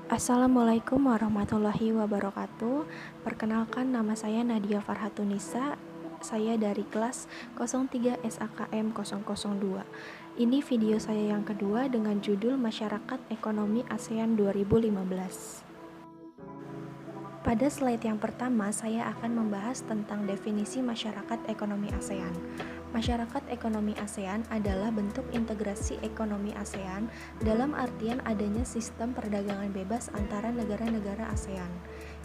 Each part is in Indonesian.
Assalamualaikum warahmatullahi wabarakatuh. Perkenalkan, nama saya Nadia Farhatunisa. Saya dari kelas 03 SAKM 002. Ini video saya yang kedua dengan judul Masyarakat Ekonomi ASEAN 2015. Pada slide yang pertama, saya akan membahas tentang definisi masyarakat ekonomi ASEAN. Masyarakat ekonomi ASEAN adalah bentuk integrasi ekonomi ASEAN dalam artian adanya sistem perdagangan bebas antara negara-negara ASEAN.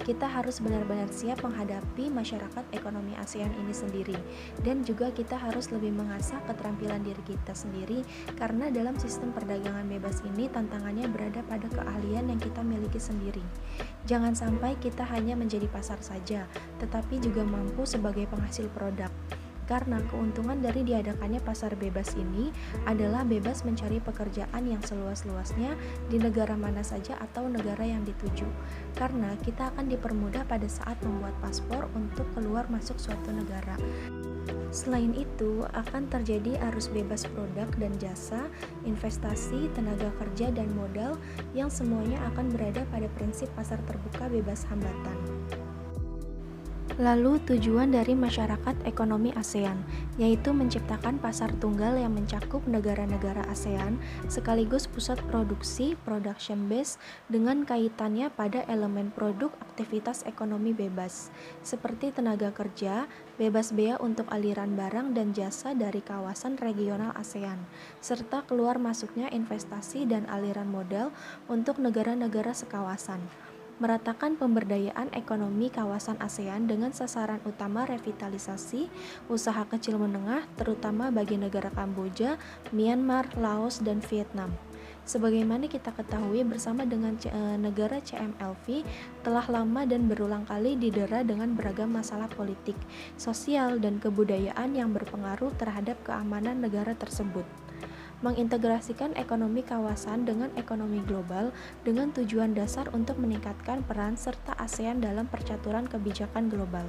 Kita harus benar-benar siap menghadapi masyarakat ekonomi ASEAN ini sendiri, dan juga kita harus lebih mengasah keterampilan diri kita sendiri karena dalam sistem perdagangan bebas ini tantangannya berada pada keahlian yang kita miliki sendiri. Jangan sampai kita hanya menjadi pasar saja, tetapi juga mampu sebagai penghasil produk. Karena keuntungan dari diadakannya pasar bebas ini adalah bebas mencari pekerjaan yang seluas-luasnya di negara mana saja atau negara yang dituju. Karena kita akan dipermudah pada saat membuat paspor untuk keluar masuk suatu negara. Selain itu, akan terjadi arus bebas produk dan jasa, investasi, tenaga kerja, dan modal yang semuanya akan berada pada prinsip pasar terbuka bebas hambatan. Lalu tujuan dari masyarakat ekonomi ASEAN, yaitu menciptakan pasar tunggal yang mencakup negara-negara ASEAN sekaligus pusat produksi (production base) dengan kaitannya pada elemen produk aktivitas ekonomi bebas, seperti tenaga kerja, bebas bea untuk aliran barang dan jasa dari kawasan regional ASEAN, serta keluar masuknya investasi dan aliran modal untuk negara-negara sekawasan. Meratakan pemberdayaan ekonomi kawasan ASEAN dengan sasaran utama revitalisasi usaha kecil menengah terutama bagi negara Kamboja, Myanmar, Laos, dan Vietnam. Sebagaimana kita ketahui bersama dengan negara CMLV telah lama dan berulang kali didera dengan beragam masalah politik, sosial, dan kebudayaan yang berpengaruh terhadap keamanan negara tersebut. Mengintegrasikan ekonomi kawasan dengan ekonomi global dengan tujuan dasar untuk meningkatkan peran serta ASEAN dalam percaturan kebijakan global.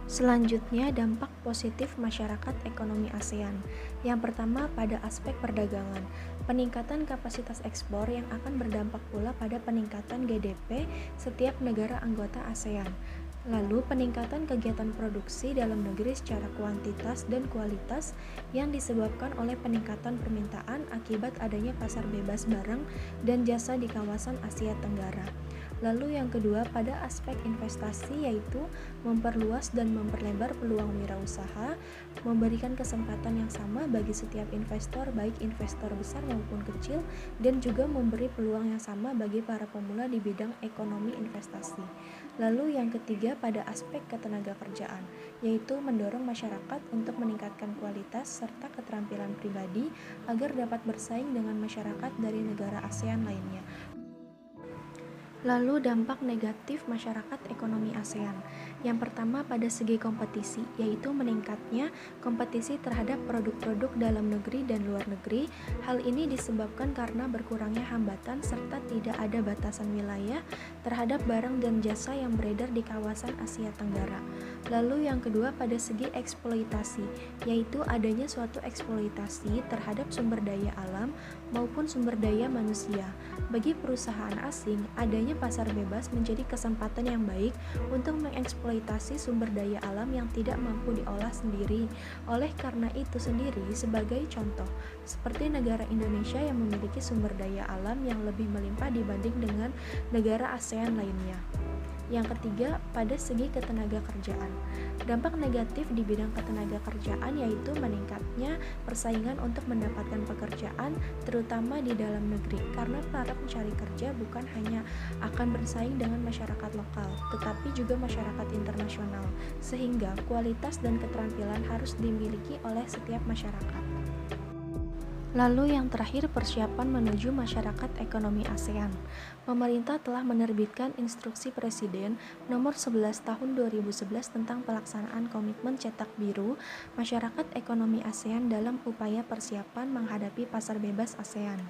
Selanjutnya, dampak positif masyarakat ekonomi ASEAN. Yang pertama, pada aspek perdagangan, peningkatan kapasitas ekspor yang akan berdampak pula pada peningkatan GDP setiap negara anggota ASEAN. Lalu, peningkatan kegiatan produksi dalam negeri secara kuantitas dan kualitas yang disebabkan oleh peningkatan permintaan akibat adanya pasar bebas barang dan jasa di kawasan Asia Tenggara. Lalu yang kedua, pada aspek investasi, yaitu memperluas dan memperlebar peluang wirausaha, memberikan kesempatan yang sama bagi setiap investor, baik investor besar maupun kecil, dan juga memberi peluang yang sama bagi para pemula di bidang ekonomi investasi. Lalu yang ketiga, pada aspek ketenaga kerjaan, yaitu mendorong masyarakat untuk meningkatkan kualitas serta keterampilan pribadi agar dapat bersaing dengan masyarakat dari negara ASEAN lainnya. Lalu dampak negatif masyarakat ekonomi ASEAN. Yang pertama, pada segi kompetisi, yaitu meningkatnya kompetisi terhadap produk-produk dalam negeri dan luar negeri. Hal ini disebabkan karena berkurangnya hambatan serta tidak ada batasan wilayah terhadap barang dan jasa yang beredar di kawasan Asia Tenggara. Lalu yang kedua, pada segi eksploitasi, yaitu adanya suatu eksploitasi terhadap sumber daya alam maupun sumber daya manusia. Bagi perusahaan asing, adanya pasar bebas menjadi kesempatan yang baik untuk mengeksploitasi sumber daya alam yang tidak mampu diolah sendiri. Oleh karena itu sendiri, sebagai contoh, seperti negara Indonesia yang memiliki sumber daya alam yang lebih melimpah dibanding dengan negara ASEAN lainnya. Yang ketiga, pada segi ketenaga kerjaan. Dampak negatif di bidang ketenaga kerjaan yaitu meningkatnya persaingan untuk mendapatkan pekerjaan terutama di dalam negeri karena para pencari kerja bukan hanya akan bersaing dengan masyarakat lokal tetapi juga masyarakat internasional sehingga kualitas dan keterampilan harus dimiliki oleh setiap masyarakat. Lalu yang terakhir, persiapan menuju masyarakat ekonomi ASEAN. Pemerintah telah menerbitkan Instruksi Presiden Nomor 11 Tahun 2011 tentang pelaksanaan komitmen cetak biru masyarakat ekonomi ASEAN dalam upaya persiapan menghadapi pasar bebas ASEAN.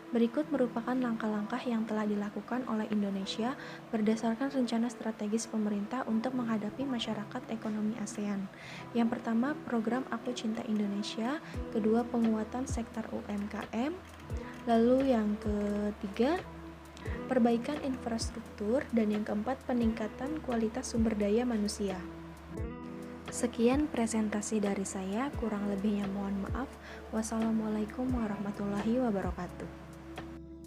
Berikut merupakan langkah-langkah yang telah dilakukan oleh Indonesia berdasarkan rencana strategis pemerintah untuk menghadapi masyarakat ekonomi ASEAN. Yang pertama, program Aku Cinta Indonesia. Kedua, penguatan sektor UMKM. Lalu yang ketiga, perbaikan infrastruktur, dan yang keempat, peningkatan kualitas sumber daya manusia. Sekian presentasi dari saya, kurang lebihnya mohon maaf. Wassalamualaikum warahmatullahi wabarakatuh.